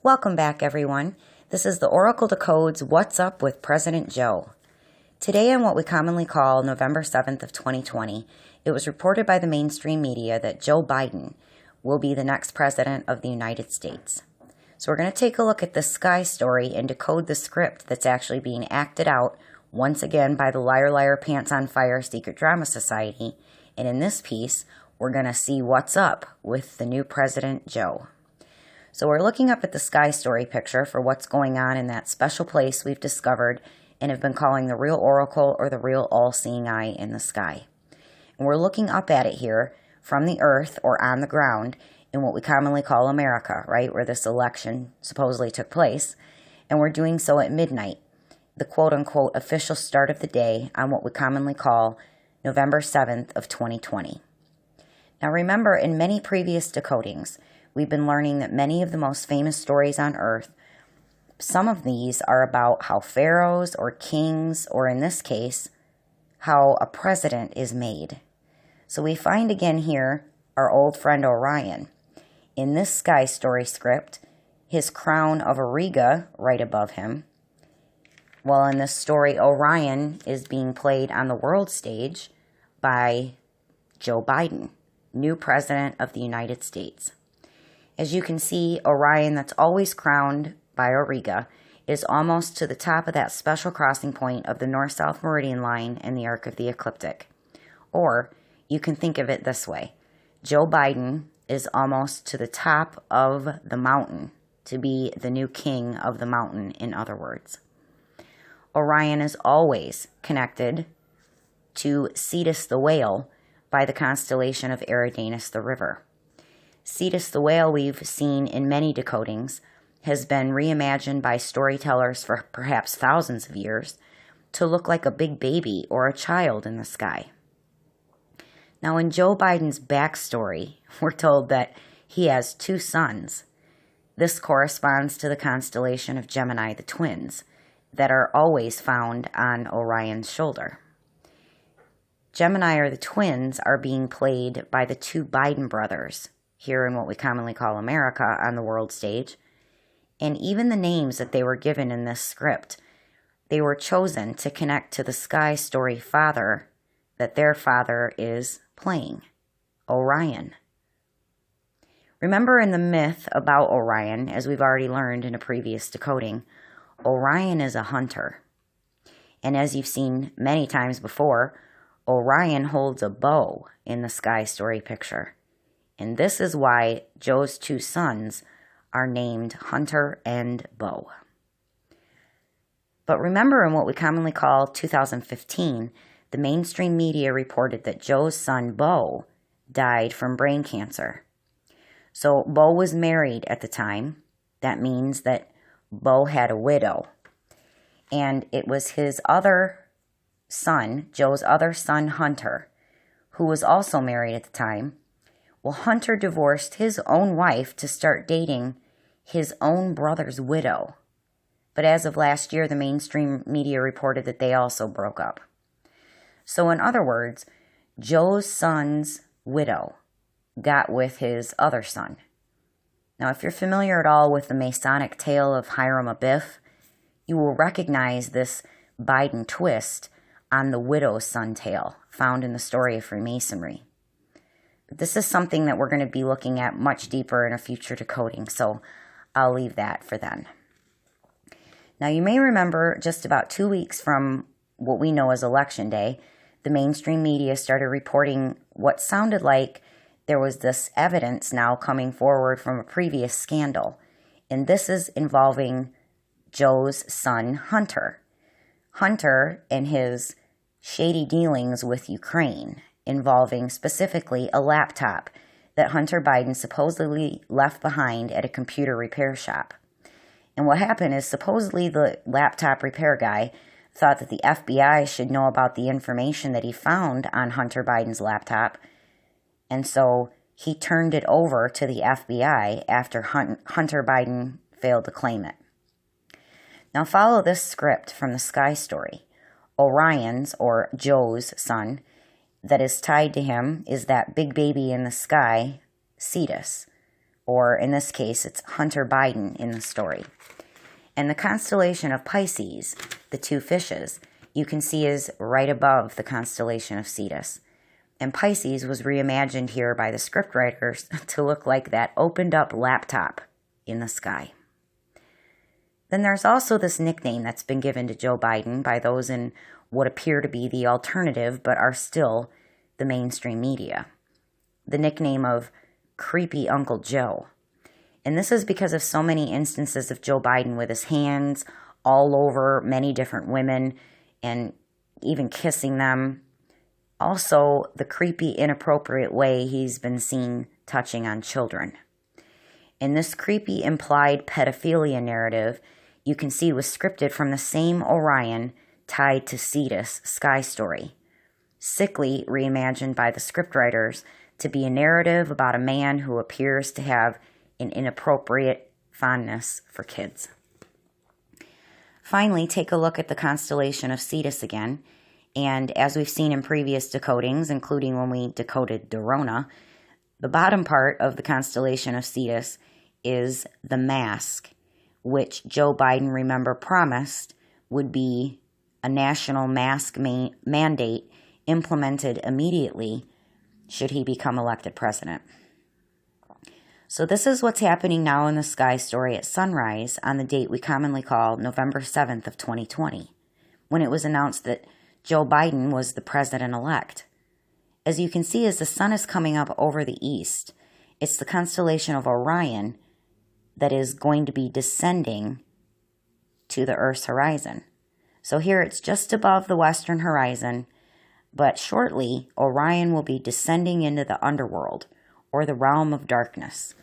Welcome back, everyone. This is the Oracle Decodes What's Up with President Joe. Today on what we commonly call November 7th of 2020, it was reported by the mainstream media that Joe Biden will be the next president of the United States. So we're going to take a look at this sky story and decode the script that's actually being acted out once again by the Liar Liar Pants on Fire Secret Drama Society. And in this piece, we're going to see what's up with the new President Joe. So we're looking up at the sky story picture for what's going on in that special place we've discovered and have been calling the real oracle or the real all-seeing eye in the sky. And we're looking up at it here from the earth or on the ground in what we commonly call America, right, where this election supposedly took place. And we're doing so at midnight, the quote-unquote official start of the day on what we commonly call November 7th of 2020. Now remember, in many previous decodings, we've been learning that many of the most famous stories on Earth, some of these are about how pharaohs or kings, or in this case, how a president is made. So we find again here our old friend Orion. In this sky story script, his crown of Auriga right above him. Well, in this story, Orion is being played on the world stage by Joe Biden, new president of the United States. As you can see, Orion, that's always crowned by Auriga, is almost to the top of that special crossing point of the north-south meridian line in the arc of the ecliptic. Or you can think of it this way. Joe Biden is almost to the top of the mountain, to be the new king of the mountain, in other words. Orion is always connected to Cetus the whale by the constellation of Eridanus the river. Cetus the whale, we've seen in many decodings, has been reimagined by storytellers for perhaps thousands of years to look like a big baby or a child in the sky. Now, in Joe Biden's backstory, we're told that he has two sons. This corresponds to the constellation of Gemini, the twins, that are always found on Orion's shoulder. Gemini, or the twins, are being played by the two Biden brothers, here in what we commonly call America on the world stage. And even the names that they were given in this script, they were chosen to connect to the sky story father that their father is playing, Orion. Remember, in the myth about Orion, as we've already learned in a previous decoding, Orion is a hunter. And as you've seen many times before, Orion holds a bow in the sky story picture. And this is why Joe's two sons are named Hunter and Bow. But remember, in what we commonly call 2015, the mainstream media reported that Joe's son Beau died from brain cancer. So Beau was married at the time. That means that Beau had a widow. And it was his other son, Joe's other son Hunter, who was also married at the time. Well, Hunter divorced his own wife to start dating his own brother's widow. But as of last year, the mainstream media reported that they also broke up. So in other words, Joe's son's widow got with his other son. Now, if you're familiar at all with the Masonic tale of Hiram Abiff, you will recognize this Biden twist on the widow's son tale found in the story of Freemasonry. This is something that we're going to be looking at much deeper in a future decoding, so I'll leave that for then. Now, you may remember just about 2 weeks from what we know as Election Day, the mainstream media started reporting what sounded like there was this evidence now coming forward from a previous scandal, and this is involving Joe's son, Hunter. Hunter and his shady dealings with Ukraine, involving specifically a laptop that Hunter Biden supposedly left behind at a computer repair shop. And what happened is supposedly the laptop repair guy thought that the FBI should know about the information that he found on Hunter Biden's laptop, and so he turned it over to the FBI after Hunter Biden failed to claim it. Now follow this script from the sky story. Orion's, or Joe's, son that is tied to him is that big baby in the sky, Cetus, or in this case, it's Hunter Biden in the story. And the constellation of Pisces, the two fishes, you can see is right above the constellation of Cetus. And Pisces was reimagined here by the scriptwriters to look like that opened up laptop in the sky. Then there's also this nickname that's been given to Joe Biden by those in what appear to be the alternative but are still the mainstream media. The nickname of Creepy Uncle Joe. And this is because of so many instances of Joe Biden with his hands all over many different women and even kissing them. Also, the creepy, inappropriate way he's been seen touching on children. And this creepy implied pedophilia narrative you can see was scripted from the same Orion tied to Cetus sky story, sickly reimagined by the scriptwriters to be a narrative about a man who appears to have an inappropriate fondness for kids. Finally, take a look at the constellation of Cetus again, and as we've seen in previous decodings, including when we decoded Dorona, the bottom part of the constellation of Cetus is the mask, which Joe Biden, remember, promised would be a national mask mandate implemented immediately should he become elected president. So this is what's happening now in the sky story at sunrise on the date we commonly call November 7th of 2020, when it was announced that Joe Biden was the president-elect. As you can see, as the sun is coming up over the east, it's the constellation of Orion that is going to be descending to the Earth's horizon. So here it's just above the western horizon, but shortly Orion will be descending into the underworld, or the realm of darkness,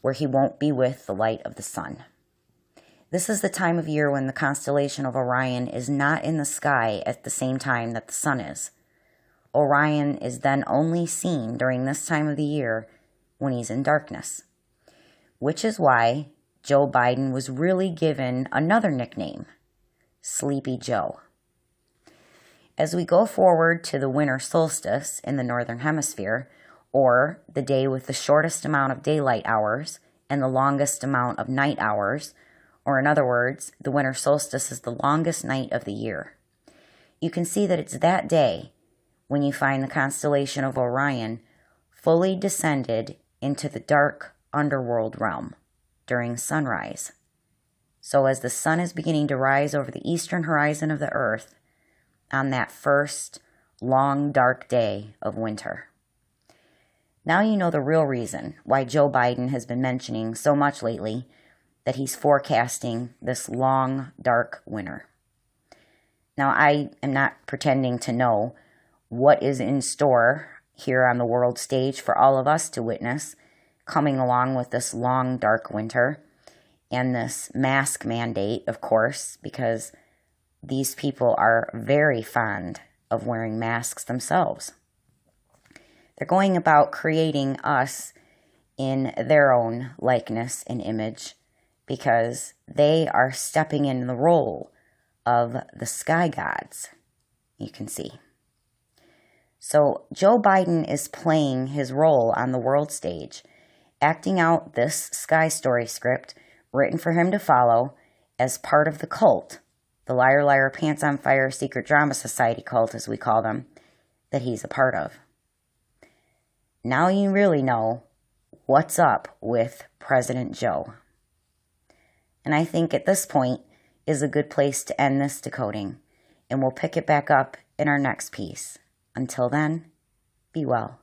where he won't be with the light of the sun. This is the time of year when the constellation of Orion is not in the sky at the same time that the sun is. Orion is then only seen during this time of the year when he's in darkness, which is why Joe Biden was really given another nickname, Sleepy Joe. As we go forward to the winter solstice in the northern hemisphere, or the day with the shortest amount of daylight hours and the longest amount of night hours, or in other words, the winter solstice is the longest night of the year. You can see that it's that day when you find the constellation of Orion fully descended into the dark underworld realm during sunrise. So as the sun is beginning to rise over the eastern horizon of the earth on that first long dark day of winter. Now you know the real reason why Joe Biden has been mentioning so much lately that he's forecasting this long, dark winter. Now, I am not pretending to know what is in store here on the world stage for all of us to witness, coming along with this long, dark winter and this mask mandate, of course, because these people are very fond of wearing masks themselves. They're going about creating us in their own likeness and image because they are stepping in the role of the sky gods, you can see. So Joe Biden is playing his role on the world stage, acting out this sky story script written for him to follow as part of the cult, the Liar Liar Pants on Fire Secret Drama Society cult, as we call them, that he's a part of. Now you really know what's up with President Joe. And I think at this point is a good place to end this decoding, and we'll pick it back up in our next piece. Until then, be well.